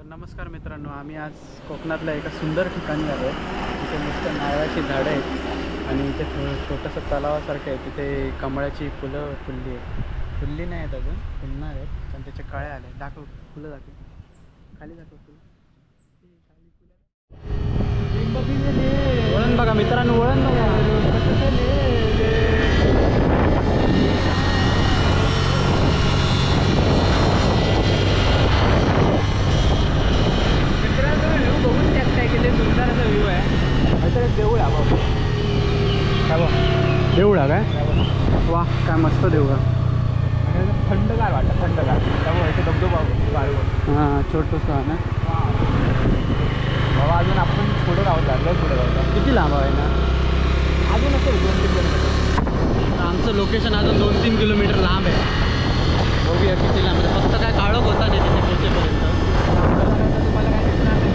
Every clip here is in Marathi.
नमस्कार मित्रांनो, आम्ही आज कोकणातल्या एका सुंदर ठिकाणी आलो आहे. तिथे मस्त नारळाची झाडं आहेत आणि इथे छोटंसं तलावासारखं आहे. तिथे कमळाची फुलं फुलली आहेत. फुलली नाही आहेत अजून, फुलणार आहेत पण त्याचे कळे आले. दाखव फुलं, दाखव खाली, दाखव फुलं. वळण बघा मित्रांनो, वळण बघा. बघून त्यात काय केले, सुंदर असा व्ह्यू आहे. आता एक देऊळ आहे बाबा, काय बा देऊळ आहे काय? वा, काय मस्त देऊळ आहे. थंडगार वाटतं, थंडगार. त्यामुळे इथे धबधबा वाळवून. हां, छोटंसं आहे ना बाबा. अजून आपण पुढे राहतो, लय पुढे राहतो. किती लांब आहे ना? अजून असेल 2-3 किलोमीटर. आमचं लोकेशन अजून 2-3 किलोमीटर लांब आहे. बघूया किती लांब आहे. फक्त काय काळोख होता नाही तिथे पोहोचेपर्यंत. तुम्हाला काय दिसणार नाही.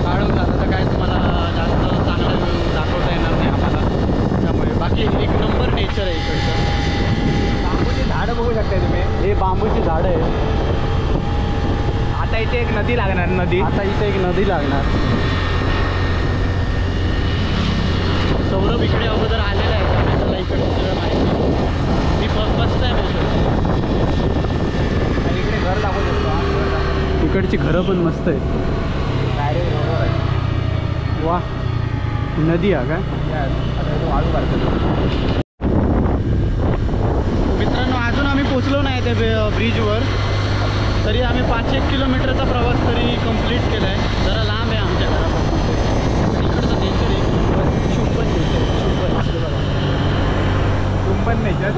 काळोख झालं तर काय तुम्हाला जास्त चांगला व्ह्यू दाखवता येणार नाही आम्हाला. त्यामुळे बाकी एक नंबर नेचर आहे इकडचं. बांबूची झाडं बघू शकता तुम्ही. हे बांबूची झाडं आहे. आता इथे एक नदी लागणार, नदी. आता इथे एक नदी लागणार. सौरभ इकडे अगोदर आलेला आहे, त्यामुळे त्याला इकडे सगळं माहिती. मी फर्स्ट टाइम येतो. आणि इकडे घर दाखवू शकतो. इकडची घरं पण मस्त आहेत. डायरेक्ट रोडवर आहे. वा, नदी आहे काय? आता वाळू काढतो. मित्रांनो, अजून आम्ही पोचलो नाही त्या ब्रिजवर. तरी आम्ही 5-1 किलोमीटरचा प्रवास तरी कंप्लीट केला आहे. जरा लांब आहे आमच्या घरापासून. इकडचं नेचर आहे शुंपन नेचर, कुंपण नेचर.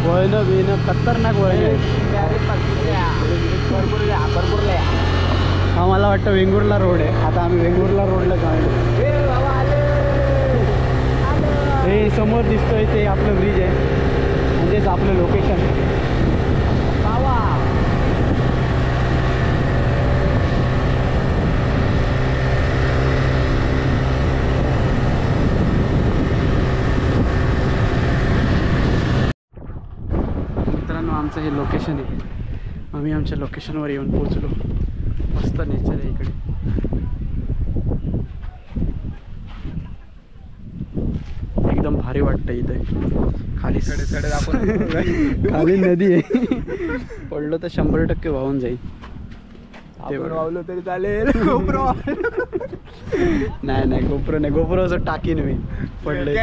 वळणं बिणं खतरनाक वळण आहे. भरपूर हा, मला वाटतं वेंगुर्ला रोड आहे. आता आम्ही वेंगुर्ला रोडला जाणार. हे समोर दिसतोय ते आपलं ब्रिज आहे, म्हणजेच आपलं लोकेशन. मित्रांनो, आमचं हे लोकेशन आहे. आम्ही आमच्या लोकेशनवर येऊन पोचलो. मस्त नेचर आहे इकडे. एकदम भारी वाटतं इथे. खाली खाली नदी आहे. पडलो तर 100% वाहून जाईल. वावलो तरी चालेल. गोप्रो नाही, गोप्रो नाही. गोप्रो असं टाकीन मी. पडले.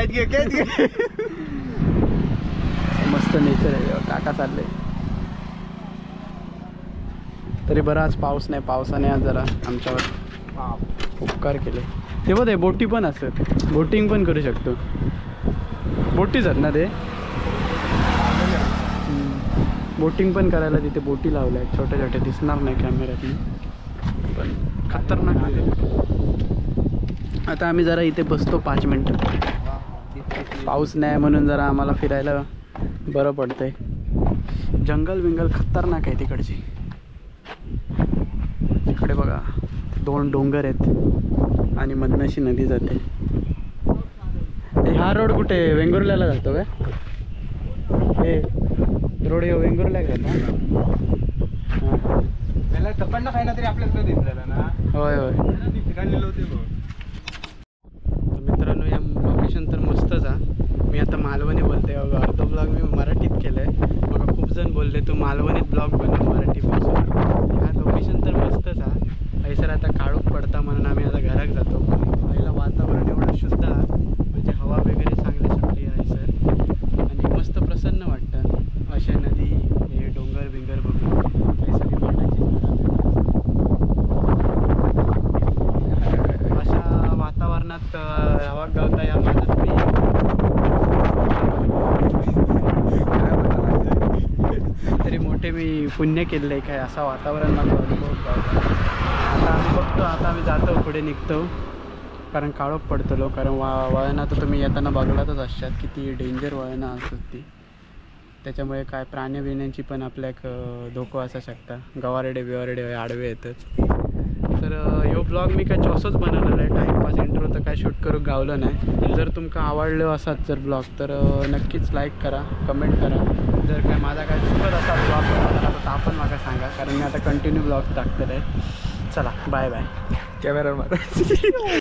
मस्त नेचर आहे. काका चालले. तरी बरं आज पाऊस नाही. पावसाने आज जरा आमच्यावर उपकार केले. ते बघ, ते बोटी पण असत. बोटिंग पण करू शकतो. बोटीच आहेत ना ते. बोटिंग पण करायला तिथे बोटी लावल्या आहेत. छोट्या छोट्या दिसणार नाही कॅमेऱ्यातून, पण खतरनाक आहे. आता आम्ही जरा इथे बसतो 5 मिनटं. पाऊस नाही म्हणून जरा आम्हाला फिरायला बरं पडतंय. जंगल बिंगल खतरनाक आहे तिकडची. इकडे बघा 2 डोंगर आहेत आणि मधनं अशी नदी जाते. हा रोड कुठे वेंगुर्ल्याला जातो काय? हे रोड हे वेंगुर्ला जातो. त्याला चपण्णा खायला तरी आपल्याला दिसलेला ना. होय होय. फिरायला होते. मित्रांनो, या लोकेशन तर मस्तच आहे. मी आता मालवणी बोलते. अर्धा ब्लॉग मी मराठीत केलं आहे. मग खूप जण बोलले तू मालवणीत ब्लॉग बनव मराठीपासून. हा लोकेशन तर मस्तच आहे. सर आता काळोख पडता म्हणून आम्ही आता घरात जातो. पहिलं वातावरण एवढं शुद्ध आहे, म्हणजे हवा वगैरे चांगली सुटली आहे सर. आणि मस्त प्रसन्न वाटतं अशा नदी, हे डोंगर बिंगर बघून. काही सगळी माठाची झाडं. अशा वातावरणात हवा गावता या माझं तरी मोठे मी पुण्य केलेलं आहे. काय असा वातावरण मला अनुभव. आता आम्ही बघतो. आता आम्ही जातो, पुढे निघतो, कारण काळोख पडतो. कारण वळणं तर तुम्ही येताना बघलातच असतात किती डेंजर वळणं असतात ती. त्याच्यामुळे काय प्राणी बिण्यांची पण आपल्या एक धोको असू शकता. गवारडे बिवारडे आडवे येतात. तर ह्यो ब्लॉग मी काय चॉसच बनवलेला आहे. टाईमपास इंट्रो तर काय शूट करू गावलं नाही. जर तुमका आवडलं असाच जर ब्लॉग तर नक्कीच लाईक करा, कमेंट करा. जर काय माझा काय चुकत असा ब्लॉग बनवला तर आपण मला सांगा, कारण मी आता कंटिन्यू ब्लॉग टाकत आहे. चला बाय बाय कॅमेरा मार